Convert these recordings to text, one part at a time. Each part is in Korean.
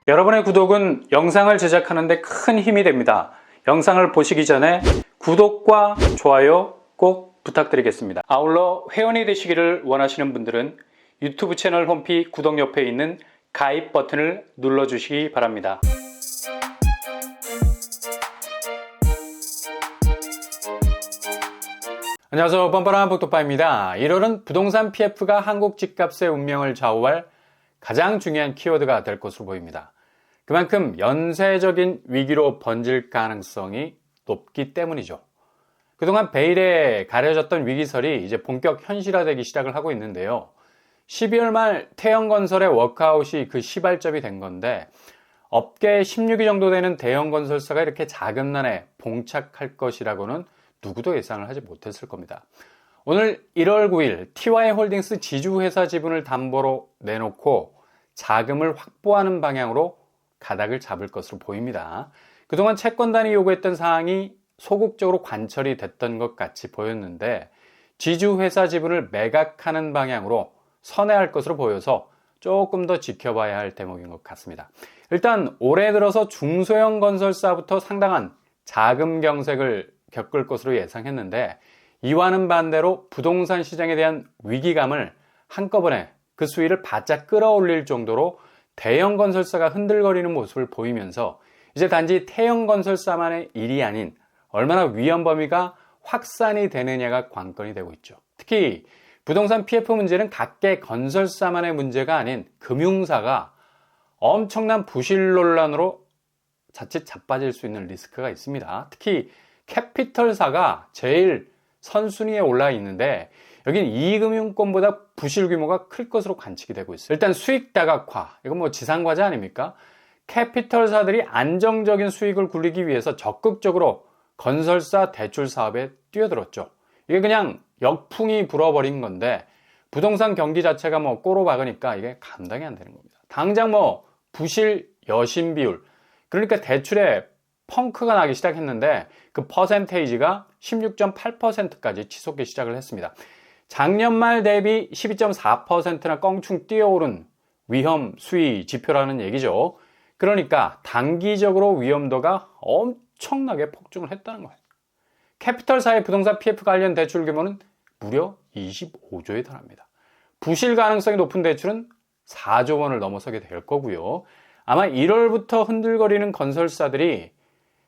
여러분의 구독은 영상을 제작하는 데 큰 힘이 됩니다. 영상을 보시기 전에 구독과 좋아요 꼭 부탁드리겠습니다. 아울러 회원이 되시기를 원하시는 분들은 유튜브 채널 홈피 구독 옆에 있는 가입 버튼을 눌러주시기 바랍니다. 안녕하세요. 뻔뻔한 복도파입니다. 1월은 부동산 PF가 한국 집값의 운명을 좌우할 가장 중요한 키워드가 될 것으로 보입니다. 그만큼 연쇄적인 위기로 번질 가능성이 높기 때문이죠. 그동안 베일에 가려졌던 위기설이 이제 본격 현실화되기 시작을 하고 있는데요. 12월 말 태영건설의 워크아웃이 그 시발점이 된 건데, 업계 16위 정도 되는 대형 건설사가 이렇게 작은 난에 봉착할 것이라고는 누구도 예상을 하지 못했을 겁니다. 오늘 1월 9일 TY홀딩스 지주회사 지분을 담보로 내놓고 자금을 확보하는 방향으로 가닥을 잡을 것으로 보입니다. 그동안 채권단이 요구했던 사항이 소극적으로 관철이 됐던 것 같이 보였는데, 지주회사 지분을 매각하는 방향으로 선회할 것으로 보여서 조금 더 지켜봐야 할 대목인 것 같습니다. 일단 올해 들어서 중소형 건설사부터 상당한 자금 경색을 겪을 것으로 예상했는데, 이와는 반대로 부동산 시장에 대한 위기감을 한꺼번에 그 수위를 바짝 끌어올릴 정도로 대형 건설사가 흔들거리는 모습을 보이면서 이제 단지 태형 건설사만의 일이 아닌 얼마나 위험 범위가 확산이 되느냐가 관건이 되고 있죠. 특히 부동산 PF 문제는 각계 건설사만의 문제가 아닌 금융사가 엄청난 부실 논란으로 자칫 자빠질 수 있는 리스크가 있습니다. 특히 캐피털사가 제일 선순위에 올라 있는데, 여긴 이금융권보다 부실 규모가 클 것으로 관측이 되고 있어요. 일단 수익 다각화, 이건 뭐 지상과제 아닙니까? 캐피털사들이 안정적인 수익을 굴리기 위해서 적극적으로 건설사 대출 사업에 뛰어들었죠. 이게 그냥 역풍이 불어버린 건데, 부동산 경기 자체가 뭐 꼬로박으니까 이게 감당이 안 되는 겁니다. 당장 뭐 부실 여신 비율, 그러니까 대출에 펑크가 나기 시작했는데 그 퍼센테이지가 16.8%까지 치솟기 시작을 했습니다. 작년 말 대비 12.4%나 껑충 뛰어오른 위험 수위 지표라는 얘기죠. 그러니까 단기적으로 위험도가 엄청나게 폭증을 했다는 거예요. 캐피털사의 부동산 PF 관련 대출 규모는 무려 25조에 달합니다. 부실 가능성이 높은 대출은 4조 원을 넘어서게 될 거고요. 아마 1월부터 흔들거리는 건설사들이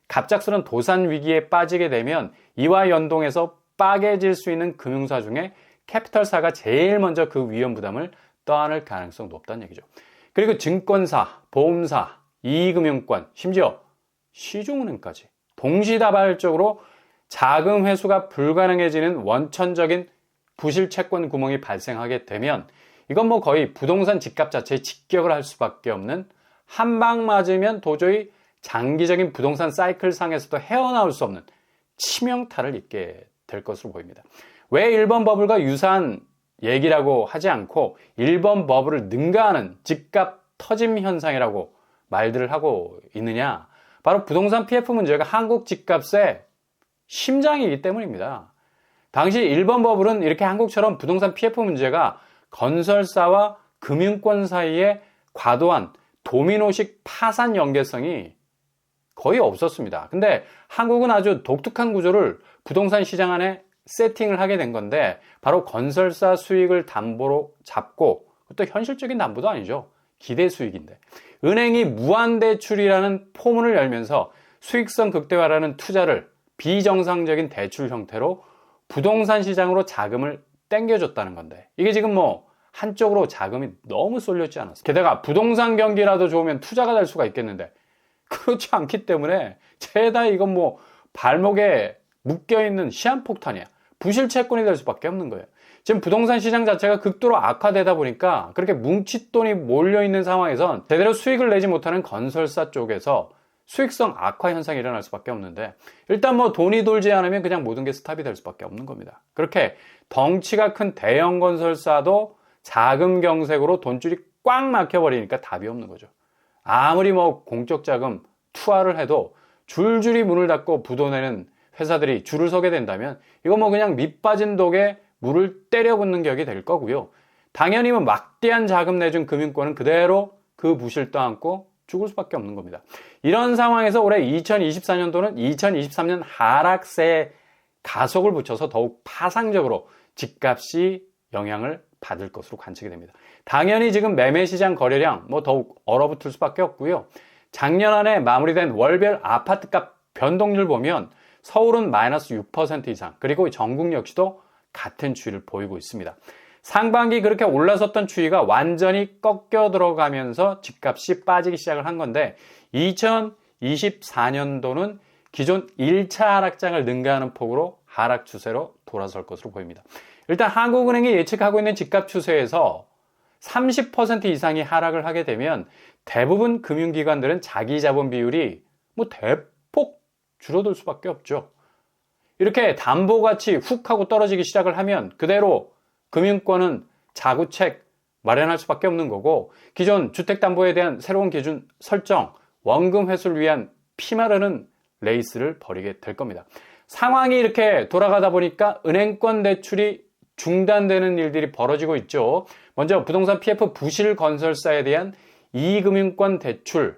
갑작스런 도산 위기에 빠지게 되면 이와 연동해서 빠개질 수 있는 금융사 중에 캐피털사가 제일 먼저 그 위험 부담을 떠안을 가능성이 높다는 얘기죠. 그리고 증권사, 보험사, 이금융권, 심지어 시중은행까지 동시다발적으로 자금 회수가 불가능해지는 원천적인 부실 채권 구멍이 발생하게 되면 이건 뭐 거의 부동산 집값 자체에 직격을 할 수밖에 없는, 한 방 맞으면 도저히 장기적인 부동산 사이클 상에서도 헤어나올 수 없는 치명타를 입게 될 것으로 보입니다. 왜 1번 버블과 유사한 얘기라고 하지 않고 1번 버블을 능가하는 집값 터짐 현상이라고 말들을 하고 있느냐? 바로 부동산 PF 문제가 한국 집값의 심장이기 때문입니다. 당시 1번 버블은 이렇게 한국처럼 부동산 PF 문제가 건설사와 금융권 사이에 과도한 도미노식 파산 연계성이 거의 없었습니다. 근데 한국은 아주 독특한 구조를 부동산 시장 안에 세팅을 하게 된 건데, 바로 건설사 수익을 담보로 잡고, 그것도 현실적인 담보도 아니죠. 기대 수익인데, 은행이 무한대출이라는 포문을 열면서 수익성 극대화라는 투자를 비정상적인 대출 형태로 부동산 시장으로 자금을 땡겨줬다는 건데, 이게 지금 뭐 한쪽으로 자금이 너무 쏠렸지 않았어요. 게다가 부동산 경기라도 좋으면 투자가 될 수가 있겠는데 그렇지 않기 때문에 죄다 이건 뭐 발목에 묶여있는 시한폭탄이야. 부실 채권이 될 수밖에 없는 거예요. 지금 부동산 시장 자체가 극도로 악화되다 보니까 그렇게 뭉칫돈이 몰려있는 상황에선 제대로 수익을 내지 못하는 건설사 쪽에서 수익성 악화 현상이 일어날 수밖에 없는데, 일단 뭐 돈이 돌지 않으면 그냥 모든 게 스탑이 될 수밖에 없는 겁니다. 그렇게 덩치가 큰 대형 건설사도 자금 경색으로 돈줄이 꽉 막혀버리니까 답이 없는 거죠. 아무리 뭐 공적 자금 투하를 해도 줄줄이 문을 닫고 부도내는 회사들이 줄을 서게 된다면 이거 뭐 그냥 밑 빠진 독에 물을 때려 붓는 격이 될 거고요. 당연히 뭐 막대한 자금 내준 금융권은 그대로 그 부실 떠안고 죽을 수밖에 없는 겁니다. 이런 상황에서 올해 2024년도는 2023년 하락세에 가속을 붙여서 더욱 파상적으로 집값이 영향을 받을 것으로 관측이 됩니다. 당연히 지금 매매시장 거래량 더욱 얼어붙을 수밖에 없고요. 작년 안에 마무리된 월별 아파트값 변동률 보면 서울은 마이너스 6% 이상, 그리고 전국 역시도 같은 추이를 보이고 있습니다. 상반기 그렇게 올라섰던 추이가 완전히 꺾여 들어가면서 집값이 빠지기 시작을 한 건데 2024년도는 기존 1차 하락장을 능가하는 폭으로 하락 추세로 돌아설 것으로 보입니다. 일단 한국은행이 예측하고 있는 집값 추세에서 30% 이상이 하락을 하게 되면 대부분 금융기관들은 자기 자본 비율이 대폭 줄어들 수밖에 없죠. 이렇게 담보가치 훅 하고 떨어지기 시작을 하면 그대로 금융권은 자구책 마련할 수밖에 없는 거고, 기존 주택담보에 대한 새로운 기준 설정, 원금 회수를 위한 피마르는 레이스를 벌이게 될 겁니다. 상황이 이렇게 돌아가다 보니까 은행권 대출이 중단되는 일들이 벌어지고 있죠. 먼저 부동산 PF 부실 건설사에 대한 이금융권 대출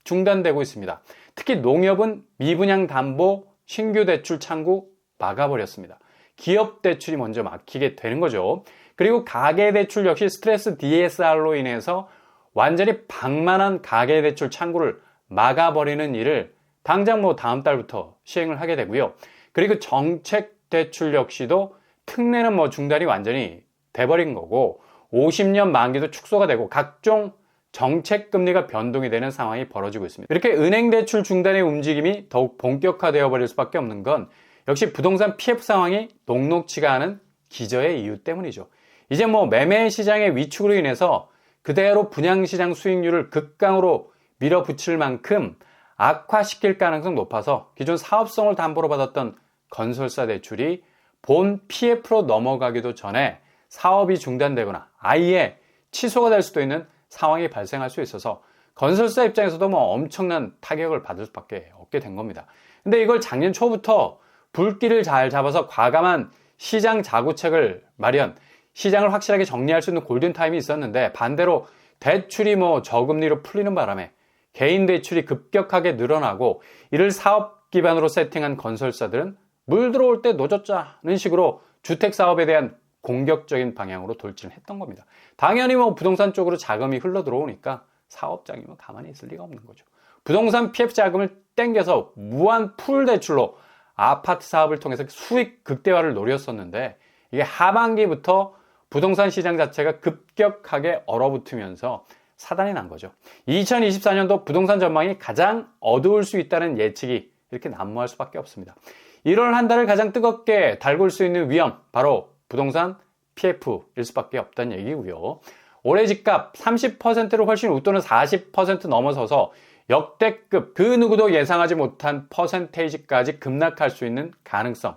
중단되고 있습니다. 특히 농협은 미분양 담보 신규 대출 창구 막아버렸습니다. 기업 대출이 먼저 막히게 되는 거죠. 그리고 가계대출 역시 스트레스 DSR로 인해서 완전히 방만한 가계대출 창구를 막아버리는 일을 당장 다음 달부터 시행을 하게 되고요. 그리고 정책대출 역시도 특례는 중단이 완전히 돼버린 거고 50년 만기도 축소가 되고 각종 정책금리가 변동이 되는 상황이 벌어지고 있습니다. 이렇게 은행대출 중단의 움직임이 더욱 본격화되어 버릴 수밖에 없는 건 역시 부동산 PF 상황이 녹록치가 않은 기저의 이유 때문이죠. 이제 매매 시장의 위축으로 인해서 그대로 분양시장 수익률을 극강으로 밀어붙일 만큼 악화시킬 가능성이 높아서 기존 사업성을 담보로 받았던 건설사 대출이 본 PF로 넘어가기도 전에 사업이 중단되거나 아예 취소가 될 수도 있는 상황이 발생할 수 있어서 건설사 입장에서도 엄청난 타격을 받을 수밖에 없게 된 겁니다. 근데 이걸 작년 초부터 불길을 잘 잡아서 과감한 시장 자구책을 마련, 시장을 확실하게 정리할 수 있는 골든타임이 있었는데 반대로 대출이 저금리로 풀리는 바람에 개인 대출이 급격하게 늘어나고 이를 사업 기반으로 세팅한 건설사들은 물 들어올 때 노젓자는 식으로 주택 사업에 대한 공격적인 방향으로 돌진을 했던 겁니다. 당연히 부동산 쪽으로 자금이 흘러 들어오니까 사업장이 가만히 있을 리가 없는 거죠. 부동산 PF 자금을 땡겨서 무한 풀 대출로 아파트 사업을 통해서 수익 극대화를 노렸었는데 이게 하반기부터 부동산 시장 자체가 급격하게 얼어붙으면서 사단이 난 거죠. 2024년도 부동산 전망이 가장 어두울 수 있다는 예측이 이렇게 난무할 수밖에 없습니다. 1월 한 달을 가장 뜨겁게 달굴 수 있는 위험, 바로 부동산 PF일 수밖에 없다는 얘기고요. 올해 집값 30%를 훨씬 웃도는 40% 넘어서서 역대급 그 누구도 예상하지 못한 퍼센테이지까지 급락할 수 있는 가능성,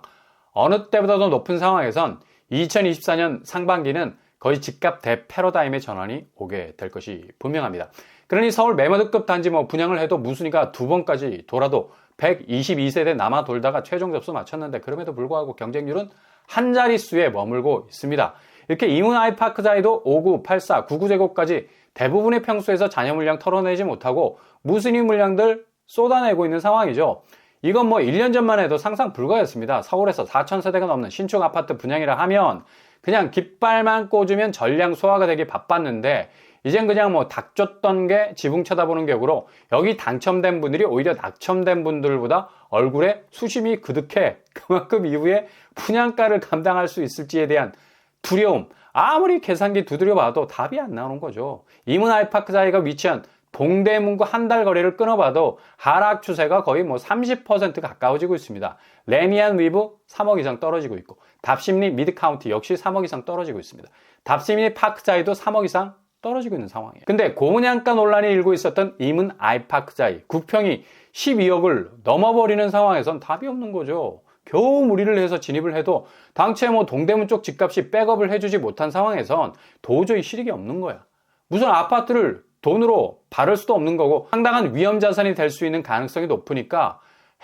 어느 때보다도 높은 상황에선 2024년 상반기는 거의 집값 대패러다임의 전환이 오게 될 것이 분명합니다. 그러니 서울 매매득급 단지 분양을 해도 무순위가 2번까지 돌아도 122세대 남아 돌다가 최종 접수 마쳤는데 그럼에도 불구하고 경쟁률은 한 자릿수에 머물고 있습니다. 이렇게 이문 아이파크자에도 59, 84, 99제곱까지 대부분의 평수에서 잔여 물량 털어내지 못하고 무순위 물량들 쏟아내고 있는 상황이죠. 이건 1년 전만 해도 상상 불가였습니다. 서울에서 4,000세대가 넘는 신축 아파트 분양이라 하면 그냥 깃발만 꽂으면 전량 소화가 되기 바빴는데 이젠 그냥 닥쳤던 게 지붕 쳐다보는 격으로 여기 당첨된 분들이 오히려 낙첨된 분들보다 얼굴에 수심이 그득해 그만큼 이후에 분양가를 감당할 수 있을지에 대한 두려움, 아무리 계산기 두드려 봐도 답이 안 나오는 거죠. 이문 아이파크자이가 위치한 동대문구 한 달 거래를 끊어봐도 하락 추세가 거의 30% 가까워지고 있습니다. 레미안 위브 3억 이상 떨어지고 있고 답심리 미드카운티 역시 3억 이상 떨어지고 있습니다. 답심리 파크자이도 3억 이상 떨어지고 있는 상황이에요. 근데 고분양가 논란이 일고 있었던 이문 아이파크자이 국평이 12억을 넘어버리는 상황에선 답이 없는 거죠. 겨우 무리를 해서 진입을 해도 당최 동대문 쪽 집값이 백업을 해주지 못한 상황에선 도저히 실익이 없는 거야. 무슨 아파트를 돈으로 바를 수도 없는 거고 상당한 위험 자산이 될 수 있는 가능성이 높으니까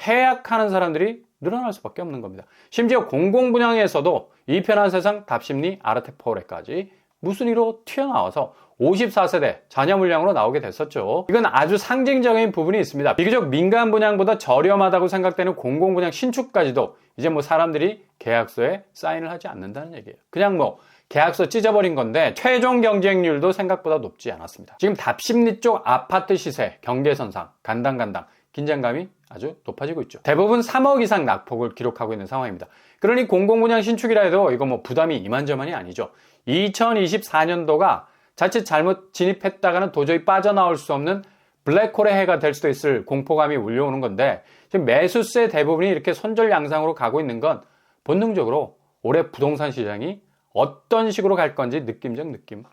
해약하는 사람들이 늘어날 수밖에 없는 겁니다. 심지어 공공분양에서도 이 편한 세상 답심리 아르테포레까지 무슨 이로 튀어나와서 54세대 자녀 물량으로 나오게 됐었죠. 이건 아주 상징적인 부분이 있습니다. 비교적 민간 분양보다 저렴하다고 생각되는 공공 분양 신축까지도 이제 뭐 사람들이 계약서에 사인을 하지 않는다는 얘기예요. 그냥 뭐 계약서 찢어버린 건데 최종 경쟁률도 생각보다 높지 않았습니다. 지금 답심리 쪽 아파트 시세, 경계선상, 간당간당 긴장감이 아주 높아지고 있죠. 대부분 3억 이상 낙폭을 기록하고 있는 상황입니다. 그러니 공공분양 신축이라 해도 이거 뭐 부담이 이만저만이 아니죠. 2024년도가 자칫 잘못 진입했다가는 도저히 빠져나올 수 없는 블랙홀의 해가 될 수도 있을 공포감이 울려오는 건데, 지금 매수세 대부분이 이렇게 손절 양상으로 가고 있는 건 본능적으로 올해 부동산 시장이 어떤 식으로 갈 건지 느낌적 느낌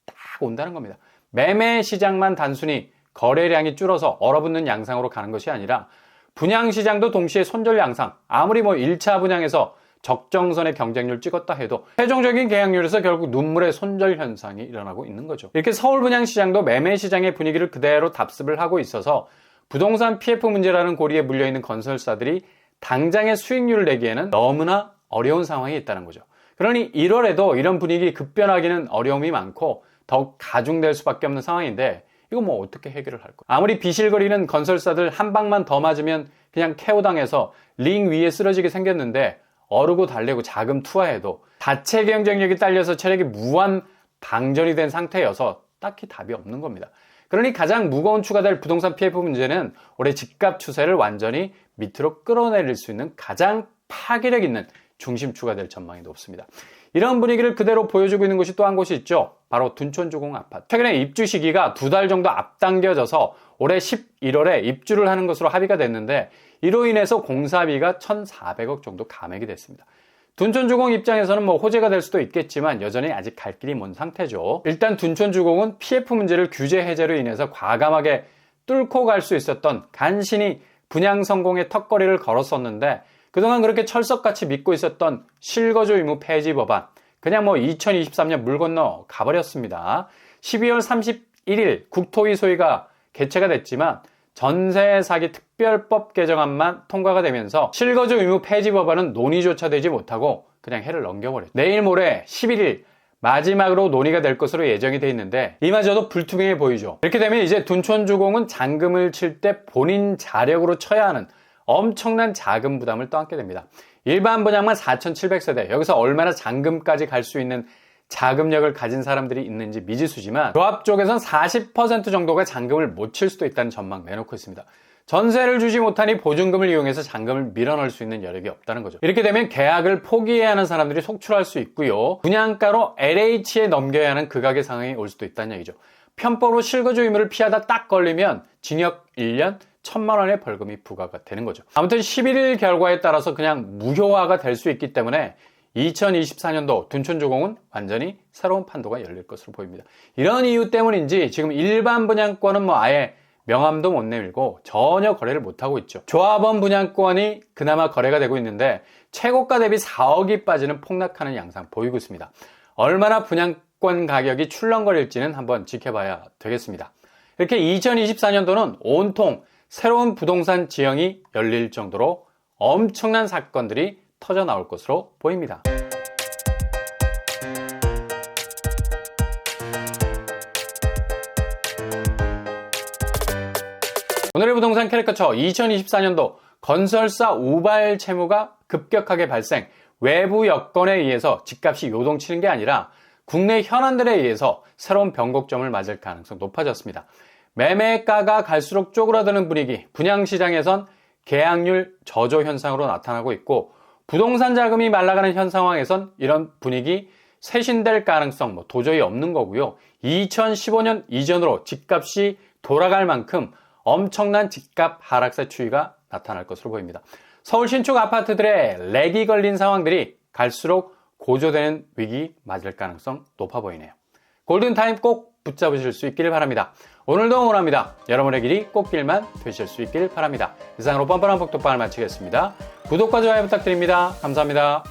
딱 온다는 겁니다. 매매 시장만 단순히 거래량이 줄어서 얼어붙는 양상으로 가는 것이 아니라 분양 시장도 동시에 손절 양상, 아무리 뭐 1차 분양에서 적정선의 경쟁률 찍었다 해도 최종적인 계약률에서 결국 눈물의 손절 현상이 일어나고 있는 거죠. 이렇게 서울 분양 시장도 매매 시장의 분위기를 그대로 답습을 하고 있어서 부동산 PF 문제라는 고리에 물려있는 건설사들이 당장의 수익률을 내기에는 너무나 어려운 상황이 있다는 거죠. 그러니 1월에도 이런 분위기 급변하기는 어려움이 많고 더욱 가중될 수밖에 없는 상황인데, 이거 뭐 어떻게 해결을 할 거예요? 아무리 비실거리는 건설사들 한 방만 더 맞으면 그냥 KO당해서 링 위에 쓰러지게 생겼는데, 어르고 달래고 자금 투하해도 자체 경쟁력이 딸려서 체력이 무한 방전이 된 상태여서 딱히 답이 없는 겁니다. 그러니 가장 무거운 추가될 부동산 PF 문제는 올해 집값 추세를 완전히 밑으로 끌어내릴 수 있는 가장 파괴력 있는 중심 추가될 전망이 높습니다. 이런 분위기를 그대로 보여주고 있는 곳이 또 한 곳이 있죠. 바로 둔촌주공 아파트. 최근에 입주 시기가 2달 정도 앞당겨져서 올해 11월에 입주를 하는 것으로 합의가 됐는데, 이로 인해서 공사비가 1,400억 정도 감액이 됐습니다. 둔촌주공 입장에서는 뭐 호재가 될 수도 있겠지만 여전히 아직 갈 길이 먼 상태죠. 일단 둔촌주공은 PF 문제를 규제 해제로 인해서 과감하게 뚫고 갈 수 있었던 간신히 분양 성공의 턱걸이를 걸었었는데, 그동안 그렇게 철석같이 믿고 있었던 실거주 의무 폐지 법안, 그냥 뭐 2023년 물 건너 가버렸습니다. 12월 31일 국토위 소위가 개최가 됐지만 전세 사기 특별법 개정안만 통과가 되면서 실거주 의무 폐지 법안은 논의조차 되지 못하고 그냥 해를 넘겨버렸죠. 내일 모레 11일 마지막으로 논의가 될 것으로 예정이 돼 있는데, 이마저도 불투명해 보이죠. 이렇게 되면 이제 둔촌주공은 잔금을 칠 때 본인 자력으로 쳐야 하는 엄청난 자금 부담을 떠안게 됩니다. 일반 분양만 4,700세대, 여기서 얼마나 잔금까지 갈 수 있는 자금력을 가진 사람들이 있는지 미지수지만, 조합 쪽에선 40% 정도가 잔금을 못 칠 수도 있다는 전망 내놓고 있습니다. 전세를 주지 못하니 보증금을 이용해서 잔금을 밀어넣을 수 있는 여력이 없다는 거죠. 이렇게 되면 계약을 포기해야 하는 사람들이 속출할 수 있고요, 분양가로 LH에 넘겨야 하는 극악의 상황이 올 수도 있다는 얘기죠. 편법으로 실거주 의무를 피하다 딱 걸리면 징역 1년 1,000만 원의 벌금이 부과가 되는 거죠. 아무튼 11일 결과에 따라서 그냥 무효화가 될 수 있기 때문에 2024년도 둔촌주공은 완전히 새로운 판도가 열릴 것으로 보입니다. 이런 이유 때문인지 지금 일반 분양권은 뭐 아예 명함도 못 내밀고 전혀 거래를 못하고 있죠. 조합원 분양권이 그나마 거래가 되고 있는데 최고가 대비 4억이 빠지는 폭락하는 양상 보이고 있습니다. 얼마나 분양권 가격이 출렁거릴지는 한번 지켜봐야 되겠습니다. 이렇게 2024년도는 온통 새로운 부동산 지형이 열릴 정도로 엄청난 사건들이 터져 나올 것으로 보입니다. 오늘의 부동산 캐릭터처 2024년도 건설사 우발 채무가 급격하게 발생, 외부 여건에 의해서 집값이 요동치는 게 아니라 국내 현안들에 의해서 새로운 변곡점을 맞을 가능성이 높아졌습니다. 매매가가 갈수록 쪼그라드는 분위기, 분양시장에선 계약률 저조 현상으로 나타나고 있고, 부동산 자금이 말라가는 현 상황에선 이런 분위기 쇄신될 가능성 도저히 없는 거고요. 2015년 이전으로 집값이 돌아갈 만큼 엄청난 집값 하락세 추이가 나타날 것으로 보입니다. 서울 신축 아파트들의 렉이 걸린 상황들이 갈수록 고조되는 위기 맞을 가능성 높아 보이네요. 골든타임 꼭 붙잡으실 수 있기를 바랍니다. 오늘도 응원합니다. 여러분의 길이 꽃길만 되실 수 있기를 바랍니다. 이상으로 뻔뻔한 복덕방을 마치겠습니다. 구독과 좋아요 부탁드립니다. 감사합니다.